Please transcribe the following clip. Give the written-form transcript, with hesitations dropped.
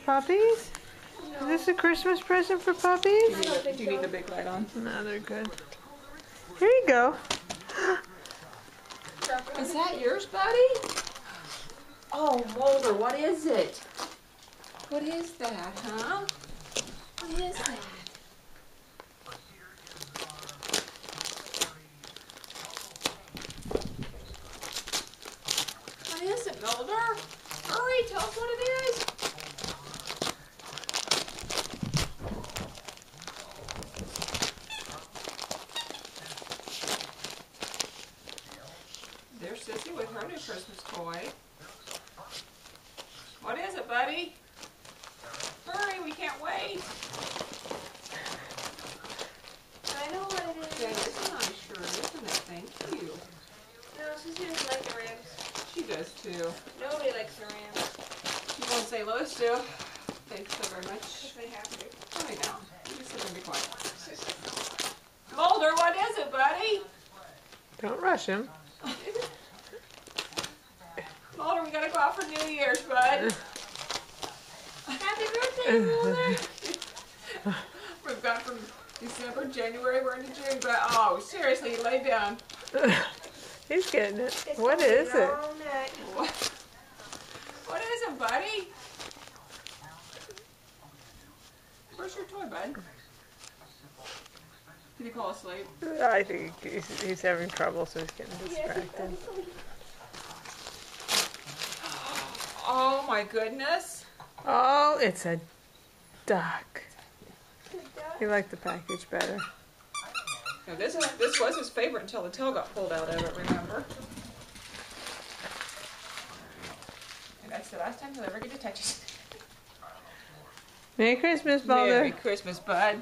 puppies? No. Is this a Christmas present for puppies? I don't think Do so. you need the big light on? No, they're good. Here you go. Is that yours, buddy? Oh, Mulder, what is it? What is that, huh? What is that? What is it, Mulder? Hurry, tell us what it is. There's Sissy with her new Christmas toy. What is it, buddy? Hurry, we can't wait. I know what it is. Yeah, this is a nice shirt, isn't it? Thank you. No, Sissy doesn't like the Rams. She does too. Nobody likes the Rams. She won't say Lois do. Thanks so very much. Because they have to. I know. You just sit there and be quiet. Mulder, what is it, buddy? Don't rush him. Mulder, we gotta go out for New Year's, bud. Happy birthday, Mulder! We've gone from December, January, we're into June, but oh, seriously, lay down. He's getting it. It's What gonna be is a it? long night. What is it, buddy? Where's your toy, bud? Did he fall asleep? I think he's having trouble, so he's getting Yes, distracted. Oh my goodness. Oh, it's a duck. He liked the package better. Now this was his favorite until the tail got pulled out of it, remember? And that's the last time he'll ever get to touch it. Merry Christmas, Merry Balder. Christmas, bud.